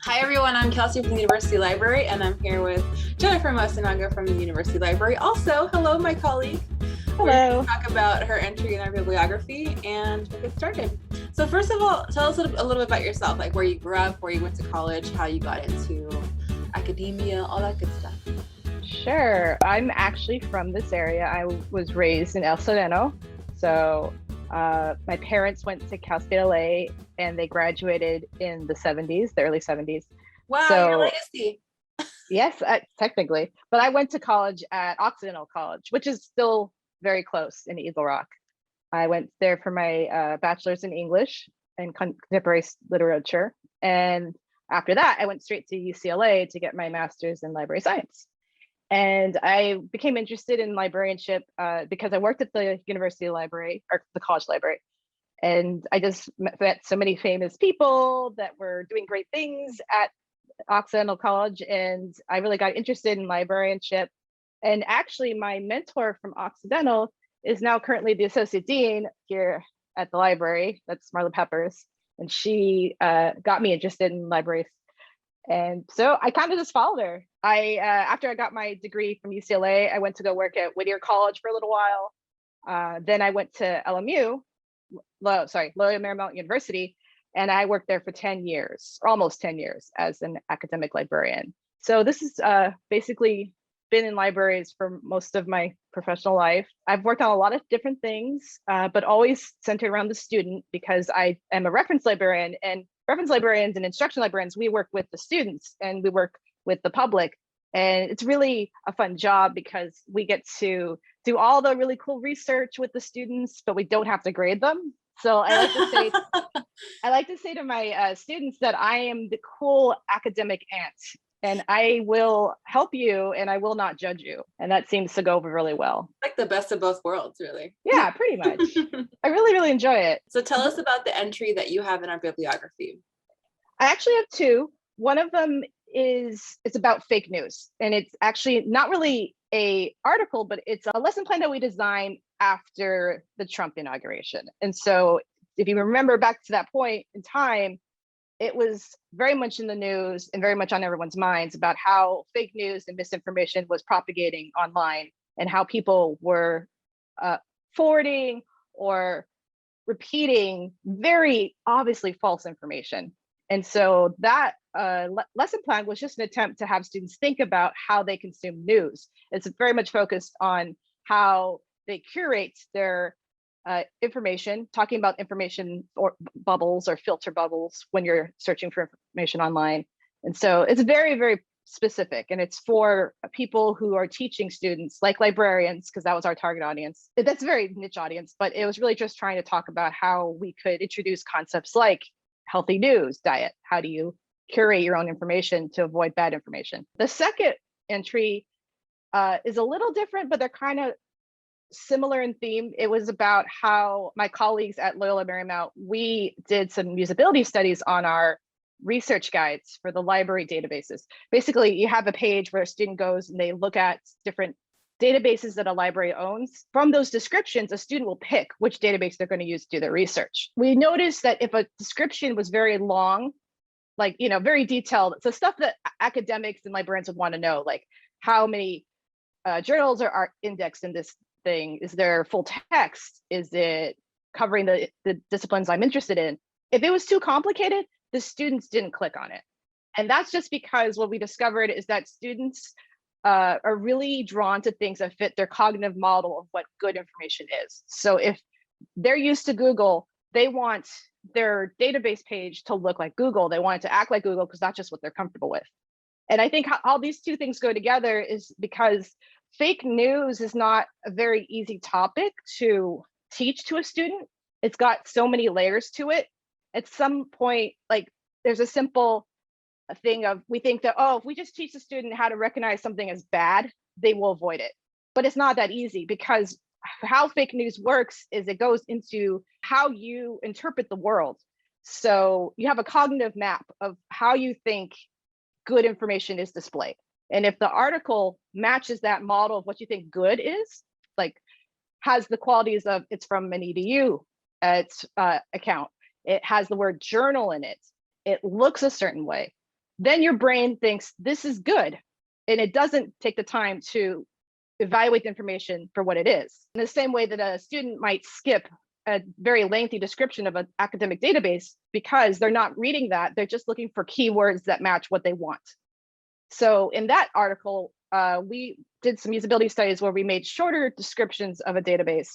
Hi everyone, I'm Kelsey from the University Library, and I'm here with Jennifer Masunaga from the University Library. Also, hello, my colleague. Hello. We're going to talk about her entry in our bibliography, and we'll get started. So first of all, tell us a little bit about yourself, like where you grew up, where you went to college, how you got into academia, all that good stuff. Sure. I'm actually from this area. I was raised in El Sereno. So my parents went to Cal State LA and they graduated in the 70s, the early 70s. Wow, So, your legacy. Yes, technically. But I went to college at Occidental College, which is still very close in Eagle Rock. I went there for my bachelor's in English and contemporary literature. And after that, I went straight to UCLA to get my master's in library science. And I became interested in librarianship because I worked at the university library or the college library. And I just met so many famous people that were doing great things at Occidental College. And I really got interested in librarianship. And actually, my mentor from Occidental is now currently the associate dean here at the library. That's Marla Peppers. And she got me interested in libraries. And so I kind of just followed her. After I got my degree from UCLA, I went to go work at Whittier College for a little while. Then I went to LMU, Loyola Marymount University, and I worked there for 10 years, or almost 10 years as an academic librarian. So this is basically been in libraries for most of my professional life. I've worked on a lot of different things, but always centered around the student because I am a reference librarian, and reference librarians and instruction librarians, we work with the students and we work with the public. And it's really a fun job because we get to do all the really cool research with the students, but we don't have to grade them. So I like to say to my students that I am the cool academic aunt, and I will help you and I will not judge you. And that seems to go over really well. Like the best of both worlds, really. Yeah, pretty much. I really, really enjoy it. So tell us about the entry that you have in our bibliography. I actually have two. One of them it's about fake news. And it's actually not really a article, but it's a lesson plan that we designed after the Trump inauguration. And so if you remember back to that point in time, it was very much in the news and very much on everyone's minds about how fake news and misinformation was propagating online and how people were forwarding or repeating very obviously false information. And so that lesson plan was just an attempt to have students think about how they consume news. It's very much focused on how they curate their information, talking about information or bubbles or filter bubbles when you're searching for information online. And so it's very, very specific, and it's for people who are teaching students like librarians, because that was our target audience. That's a very niche audience, but it was really just trying to talk about how we could introduce concepts like healthy news, diet. How do you curate your own information to avoid bad information? The second entry is a little different, but they're kind of similar in theme. It was about how my colleagues at Loyola Marymount, we did some usability studies on our research guides for the library databases. Basically, you have a page where a student goes and they look at different databases that a library owns. From those descriptions, a student will pick which database they're going to use to do their research. We noticed that if a description was very long, like, very detailed, so stuff that academics and librarians would want to know, like how many journals are indexed in this thing? Is there full text? Is it covering the disciplines I'm interested in? If it was too complicated, the students didn't click on it. And that's just because what we discovered is that students are really drawn to things that fit their cognitive model of what good information is. So if they're used to Google, they want their database page to look like Google. They want it to act like Google because that's just what they're comfortable with. And I think how these two things go together is because fake news is not a very easy topic to teach to a student. It's got so many layers to it. At some point, like there's a simple thing of, we think that, if we just teach the student how to recognize something as bad, they will avoid it. But it's not that easy, because how fake news works is it goes into how you interpret the world. So you have a cognitive map of how you think good information is displayed. And if the article matches that model of what you think good is, like has the qualities of it's from an EDU account, it has the word journal in it, it looks a certain way, then your brain thinks this is good. And it doesn't take the time to evaluate the information for what it is. In the same way that a student might skip a very lengthy description of an academic database because they're not reading that, they're just looking for keywords that match what they want. So in that article, we did some usability studies where we made shorter descriptions of a database,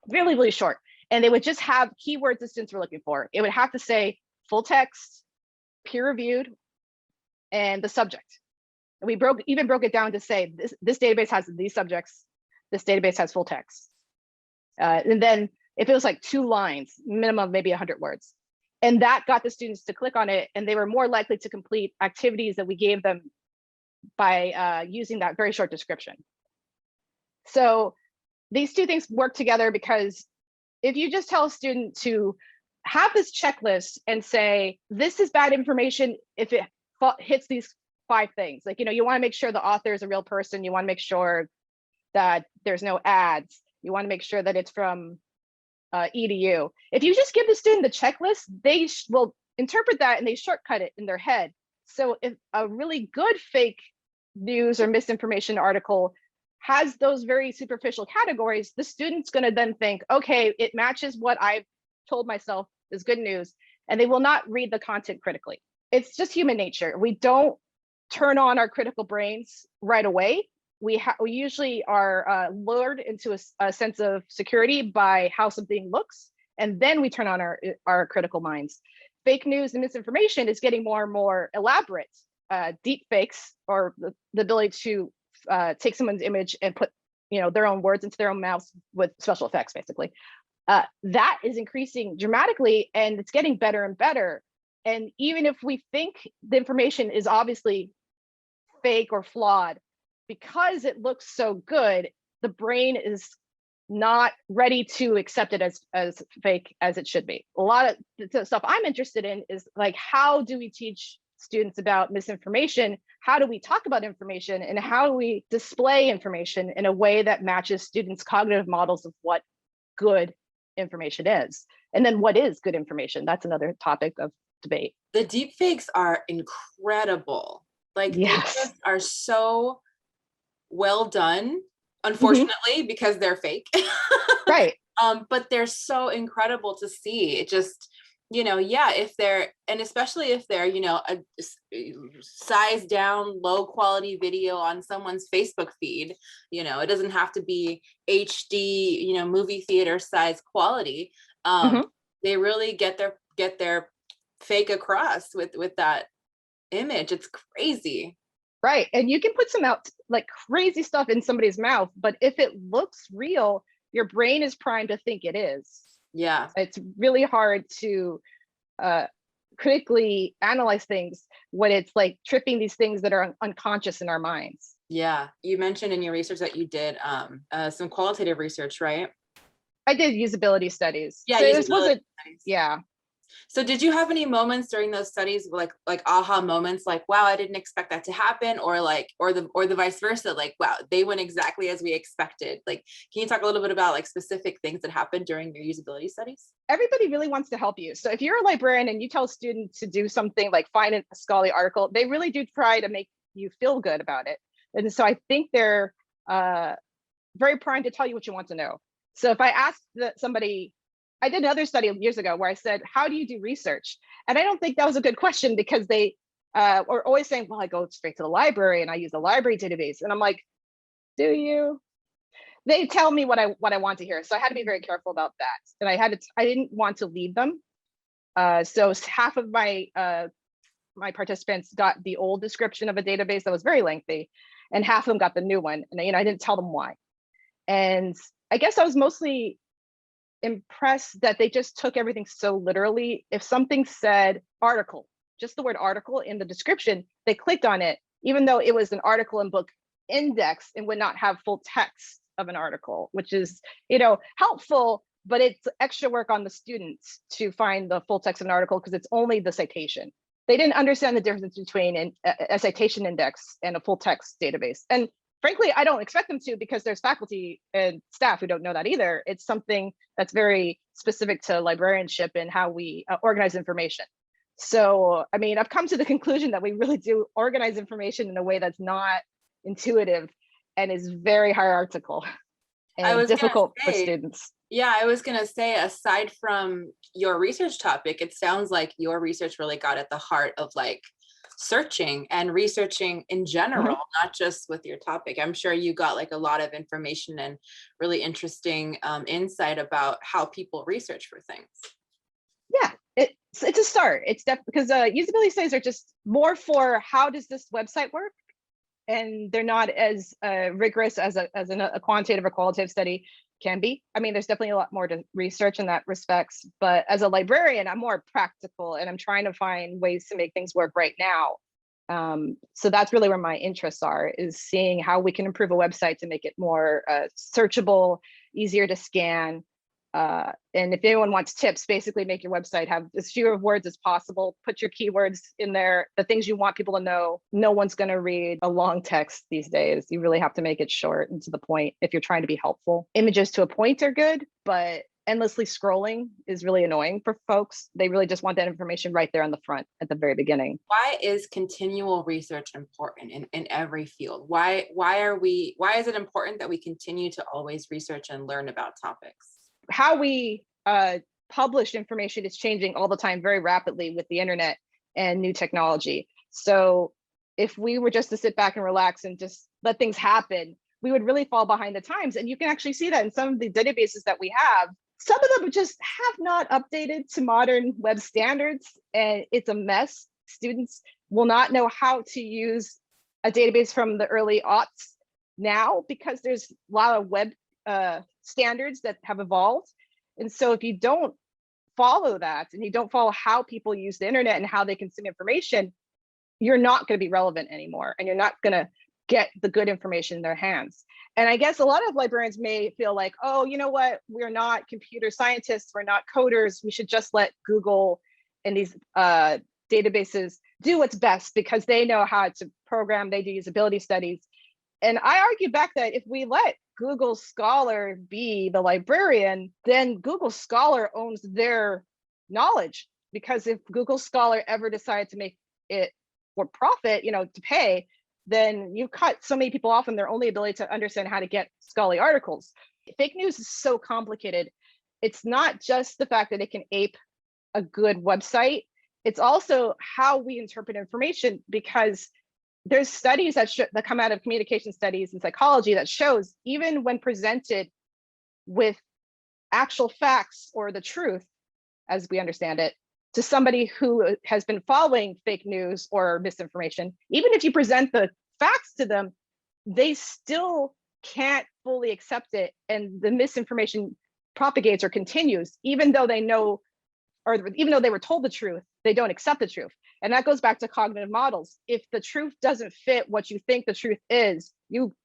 really, really short. And they would just have keywords the students were looking for. It would have to say full text, peer reviewed, and the subject. And we even broke it down to say this database has these subjects, this database has full text. And then if it was like 2 lines, minimum maybe 100 words. And that got the students to click on it, and they were more likely to complete activities that we gave them by using that very short description. So these two things work together, because if you just tell a student to have this checklist and say, this is bad information if it hits these 5 things, like, you want to make sure the author is a real person, you want to make sure that there's no ads, you want to make sure that it's from EDU. If you just give the student the checklist, they will interpret that and they shortcut it in their head. So if a really good fake news or misinformation article has those very superficial categories, the student's going to then think, okay, it matches what I've told myself is good news, and they will not read the content critically. It's just human nature. We don't turn on our critical brains right away. We usually are lured into a sense of security by how something looks, and then we turn on our critical minds. Fake news and misinformation is getting more and more elaborate. Deep fakes, or the ability to take someone's image and put their own words into their own mouths with special effects, basically. That is increasing dramatically, and it's getting better and better. And even if we think the information is obviously fake or flawed, because it looks so good, the brain is not ready to accept it as fake as it should be. A lot of the stuff I'm interested in is like, how do we teach students about misinformation? How do we talk about information? And how do we display information in a way that matches students' cognitive models of what good information is? And then what is good information? That's another topic of debate. The deep fakes are incredible. Like, yes, they just are so well done, unfortunately, because they're fake. Right. But they're so incredible to see. It just, yeah, if they're, and especially if they're, a sized down, low quality video on someone's Facebook feed, it doesn't have to be HD, movie theater size quality. They really get their fake across with that image. It's crazy. Right. And you can put some out like crazy stuff in somebody's mouth, but if it looks real, your brain is primed to think it is. Yeah. It's really hard to critically analyze things when it's like tripping these things that are unconscious in our minds. Yeah. You mentioned in your research that you did some qualitative research, right? I did usability studies. Yeah. So usability studies. Yeah. So did you have any moments during those studies, like aha moments, like, wow, I didn't expect that to happen, or the vice versa, like, wow, they went exactly as we expected? Like, can you talk a little bit about like specific things that happened during your usability studies? Everybody really wants to help you. So if you're a librarian and you tell a student to do something like find a scholarly article, they really do try to make you feel good about it. And so I think they're very primed to tell you what you want to know. So if I asked somebody, I did another study years ago where I said, how do you do research? And I don't think that was a good question, because they were always saying, well, I go straight to the library and I use the library database. And I'm like, do you? They tell me what I want to hear. So I had to be very careful about that. And I didn't want to lead them. So half of my participants got the old description of a database that was very lengthy, and half of them got the new one. And I didn't tell them why. And I guess I was mostly impressed that they just took everything so literally. If something said article, just the word article in the description, they clicked on it, even though it was an article and book index and would not have full text of an article, which is, helpful, but it's extra work on the students to find the full text of an article because it's only the citation. They didn't understand the difference between a citation index and a full text database. And frankly, I don't expect them to, because there's faculty and staff who don't know that either. It's something that's very specific to librarianship and how we organize information. So, I mean, I've come to the conclusion that we really do organize information in a way that's not intuitive and is very hierarchical I and was gonna difficult for say, students. yeah, I was gonna say, aside from your research topic, it sounds like your research really got at the heart of like searching and researching in general, Mhm. not just with your topic. I'm sure you got like a lot of information and really interesting insight about how people research for things. Yeah, it's a start. It's because usability studies are just more for how does this website work, and they're not as rigorous as a quantitative or qualitative study can be. I mean, there's definitely a lot more to research in that respects, but as a librarian, I'm more practical and I'm trying to find ways to make things work right now. So that's really where my interests are, is seeing how we can improve a website to make it more searchable, easier to scan. And if anyone wants tips, basically make your website have as fewer words as possible, put your keywords in there, the things you want people to know. No one's going to read a long text these days. You really have to make it short and to the point if you're trying to be helpful. Images to a point are good, but endlessly scrolling is really annoying for folks. They really just want that information right there on the front at the very beginning. Why is continual research important in every field? Why is it important that we continue to always research and learn about topics? How we publish information is changing all the time very rapidly with the internet and new technology. So if we were just to sit back and relax and just let things happen, we would really fall behind the times. And you can actually see that in some of the databases that we have. Some of them just have not updated to modern web standards, and it's a mess. Students will not know how to use a database from the early aughts now because there's a lot of web standards that have evolved. And so if you don't follow that and you don't follow how people use the internet and how they consume information, you're not going to be relevant anymore, and you're not going to get the good information in their hands. And I guess a lot of librarians may feel like, oh, you know what, we're not computer scientists, we're not coders, we should just let Google and these databases do what's best because they know how to program, they do usability studies. And I argue back that if we let Google Scholar be the librarian, then Google Scholar owns their knowledge. Because if Google Scholar ever decided to make it for profit, to pay, then you cut so many people off from their only ability to understand how to get scholarly articles. Fake news is so complicated. It's not just the fact that it can ape a good website. It's also how we interpret information, because there's studies that come out of communication studies and psychology that shows even when presented with actual facts or the truth, as we understand it, to somebody who has been following fake news or misinformation, even if you present the facts to them, they still can't fully accept it. And the misinformation propagates or continues, even though they know, or even though they were told the truth, they don't accept the truth. And that goes back to cognitive models. If the truth doesn't fit what you think the truth is, you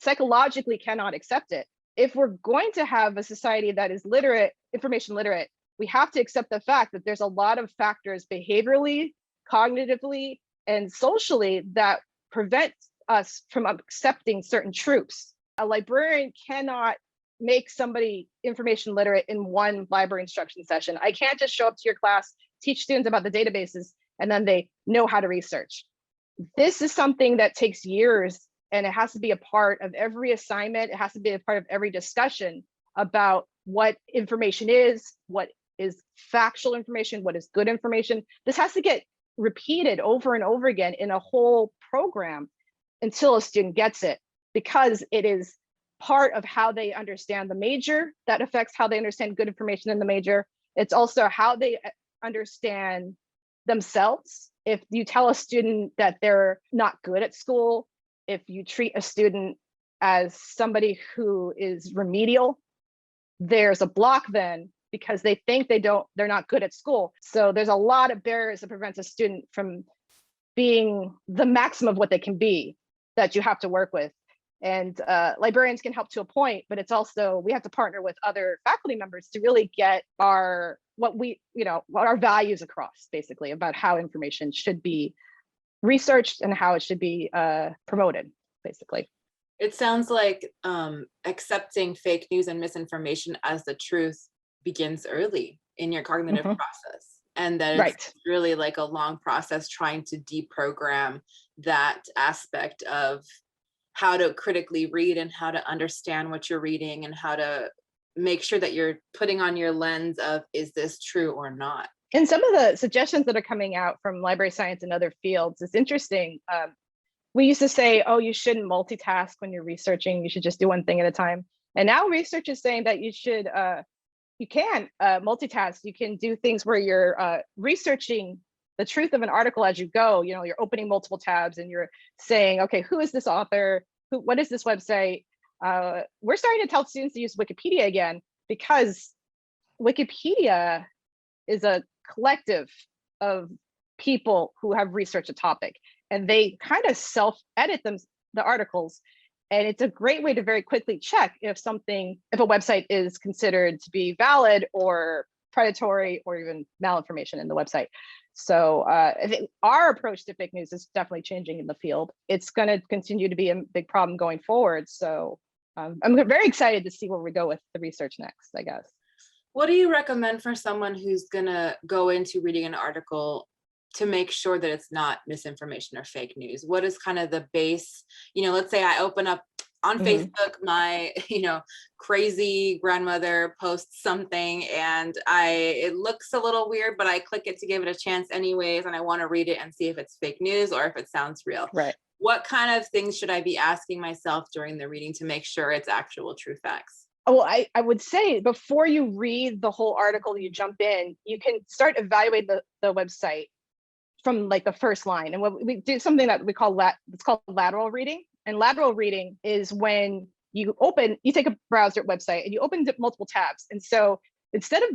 psychologically cannot accept it. If we're going to have a society that is literate, information literate, we have to accept the fact that there's a lot of factors behaviorally, cognitively, and socially that prevent us from accepting certain truths. A librarian cannot make somebody information literate in one library instruction session. I can't just show up to your class, teach students about the databases, and then they know how to research. This is something that takes years, and it has to be a part of every assignment. It has to be a part of every discussion about what information is, what is factual information, what is good information. This has to get repeated over and over again in a whole program until a student gets it, because it is part of how they understand the major that affects how they understand good information in the major. It's also how they understand themselves. If you tell a student that they're not good at school, if you treat a student as somebody who is remedial, there's a block then, because they think they're not good at school. So there's a lot of barriers that prevents a student from being the maximum of what they can be that you have to work with. And librarians can help to a point, but it's also, we have to partner with other faculty members to really get what our values across, basically, about how information should be researched and how it should be promoted, basically. It sounds like accepting fake news and misinformation as the truth begins early in your cognitive process. and that Right. it's really like a long process trying to deprogram that aspect of how to critically read and how to understand what you're reading and how to make sure that you're putting on your lens of, is this true or not? And some of the suggestions that are coming out from library science and other fields is interesting. We used to say, oh, you shouldn't multitask when you're researching. You should just do one thing at a time. And now research is saying that you can multitask. You can do things where you're researching the truth of an article as you go. You know, you're opening multiple tabs and you're saying, okay, who is this author? What is this website? We're starting to tell students to use Wikipedia again, because Wikipedia is a collective of people who have researched a topic, and they kind of self-edit the articles. And it's a great way to very quickly check if a website is considered to be valid or predatory or even malinformation in the website. So I think our approach to fake news is definitely changing in the field. It's going to continue to be a big problem going forward. So I'm very excited to see where we go with the research next, I guess. What do you recommend for someone who's gonna go into reading an article to make sure that it's not misinformation or fake news? What is kind of the base, let's say I open up on Facebook, my, crazy grandmother posts something and it looks a little weird, but I click it to give it a chance anyways, and I want to read it and see if it's fake news or if it sounds real. Right. What kind of things should I be asking myself during the reading to make sure it's actual true facts? Well, I would say before you read the whole article, you jump in, you can start evaluate the website from like the first line. And what we do, something that we call it's called lateral reading. And lateral reading is when you take a browser website and you open multiple tabs. And so instead of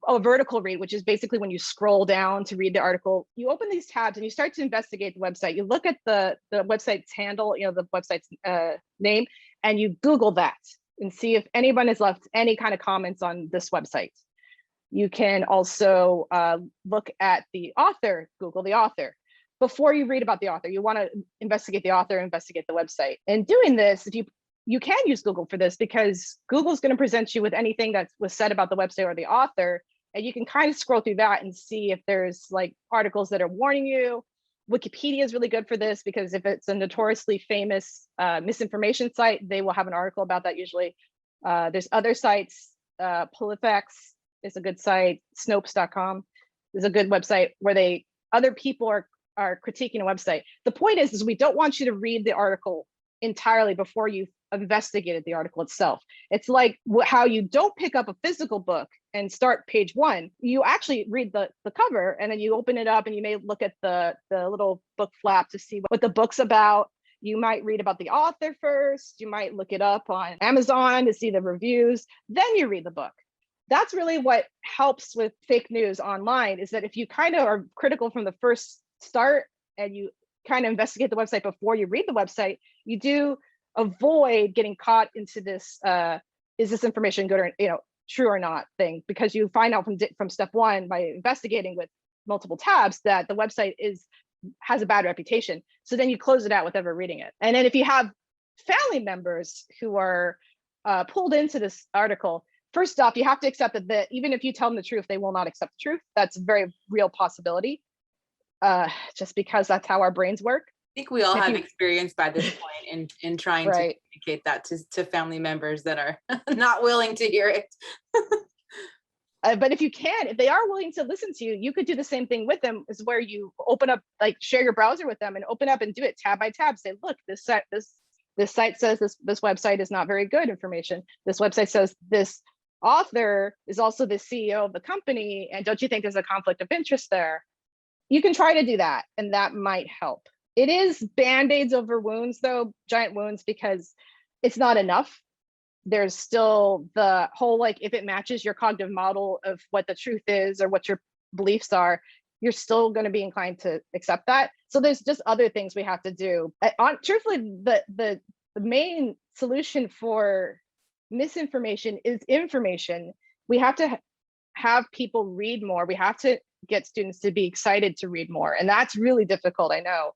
a vertical read, which is basically when you scroll down to read the article, you open these tabs and you start to investigate the website. You look at the website's handle, the website's name, and you Google that and see if anyone has left any kind of comments on this website. You can also look at the author, Google the author. Before you read about the author, you want to investigate the author, investigate the website. And doing this, if you can use Google for this, because Google's going to present you with anything that was said about the website or the author, and you can kind of scroll through that and see if there's like articles that are warning you. Wikipedia is really good for this, because if it's a notoriously famous misinformation site, they will have an article about that usually. There's other sites, PolitiFact is a good site, Snopes.com is a good website where other people are critiquing a website. The point is we don't want you to read the article entirely before you've investigated the article itself. It's like how you don't pick up a physical book and start page 1. You actually read the cover, and then you open it up and you may look at the little book flap to see what the book's about. You might read about the author first. You might look it up on Amazon to see the reviews. Then you read the book. That's really what helps with fake news online, is that if you kind of are critical from the first start and you kind of investigate the website before you read the website, you do avoid getting caught into this is this information good or true or not thing, because you find out from step 1 by investigating with multiple tabs that the website has a bad reputation. So then you close it out with ever reading it. And then if you have family members who are pulled into this article, first off, you have to accept that even if you tell them the truth, they will not accept the truth. That's a very real possibility, just because that's how our brains work. I think we all have experience by this point in trying to communicate that to family members that are not willing to hear it. But if they are willing to listen to you, you could do the same thing with them, is where you open up, like share your browser with them and open up and do it tab by tab. Say, look, this site says this website is not very good information. This website says this author is also the CEO of the company, and don't you think there's a conflict of interest there? You can try to do that, and that might help. It is band-aids over wounds, though, giant wounds, because it's not enough. There's still the whole, like, if it matches your cognitive model of what the truth is or what your beliefs are, you're still going to be inclined to accept that. So there's just other things we have to do. Truthfully, the main solution for misinformation is information. We have to have people read more. We have to get students to be excited to read more. And that's really difficult, I know.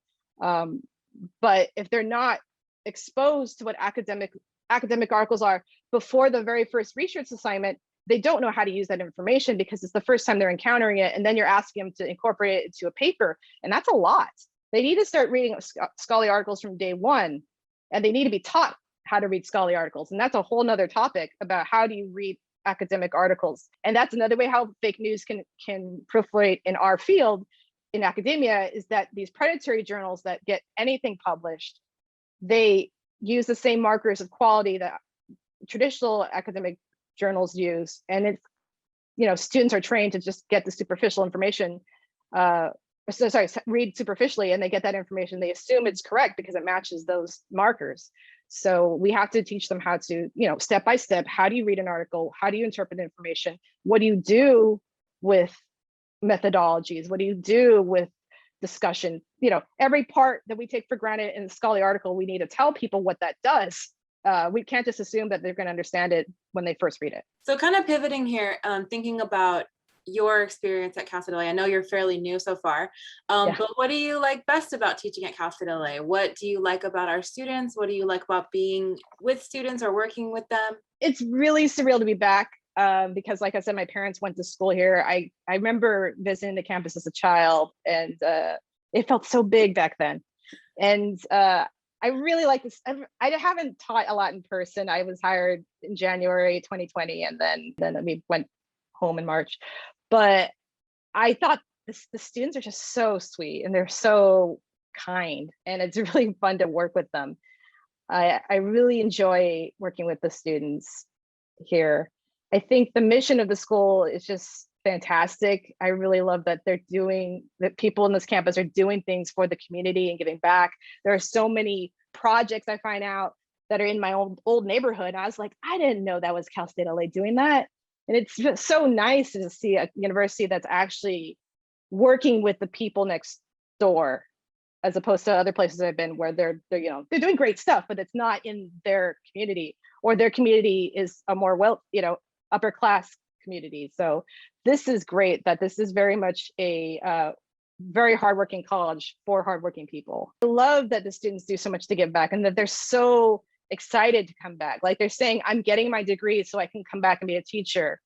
But if they're not exposed to what academic articles are before the very first research assignment, they don't know how to use that information because it's the first time they're encountering it. And then you're asking them to incorporate it into a paper. And that's a lot. They need to start reading scholarly articles from day one, and they need to be taught how to read scholarly articles. And that's a whole nother topic about how do you read academic articles. And that's another way how fake news can proliferate in our field in academia, is that these predatory journals that get anything published, they use the same markers of quality that traditional academic journals use. And it's, you know, students are trained to just get the superficial information, read superficially, and they get that information. They assume it's correct because it matches those markers. So we have to teach them how to, you know, step by step, how do you read an article? How do you interpret information? What do you do with methodologies? What do you do with discussion? You know, every part that we take for granted in a scholarly article, we need to tell people what that does. We can't just assume that they're going to understand it when they first read it. So kind of pivoting here, thinking about your experience at Cal State LA. I know you're fairly new so far, but what do you like best about teaching at Cal State LA? What do you like about our students? What do you like about being with students or working with them? It's really surreal to be back because, like I said, my parents went to school here. I remember visiting the campus as a child, and it felt so big back then. And I really like this. I haven't taught a lot in person. I was hired in January 2020, and then we went home in March. But I thought the students are just so sweet, and they're so kind, and it's really fun to work with them. I really enjoy working with the students here. I think the mission of the school is just fantastic. I really love that that people in this campus are doing things for the community and giving back. There are so many projects I find out that are in my old neighborhood. I was like, I didn't know that was Cal State LA doing that. And it's just so nice to see a university that's actually working with the people next door, as opposed to other places I've been where they're doing great stuff, but it's not in their community, or their community is a more upper class community. So this is great that this is very much a very hardworking college for hardworking people. I love that the students do so much to give back, and that they're so excited to come back. Like they're saying, I'm getting my degree so I can come back and be a teacher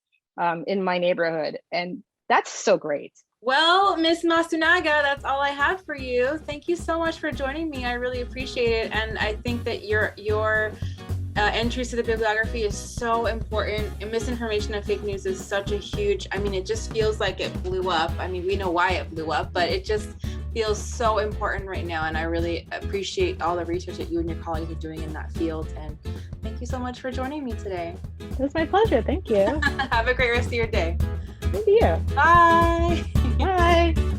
in my neighborhood. And that's so great. Well, Ms. Masunaga, that's all I have for you. Thank you so much for joining me. I really appreciate it. And I think that your entries to the bibliography is so important, and misinformation and fake news is such a huge, it just feels like it blew up. We know why it blew up, but it just feels so important right now. And I really appreciate all the research that you and your colleagues are doing in that field. And thank you so much for joining me today. It was my pleasure. Thank you. Have a great rest of your day. Thank you. Bye. Bye.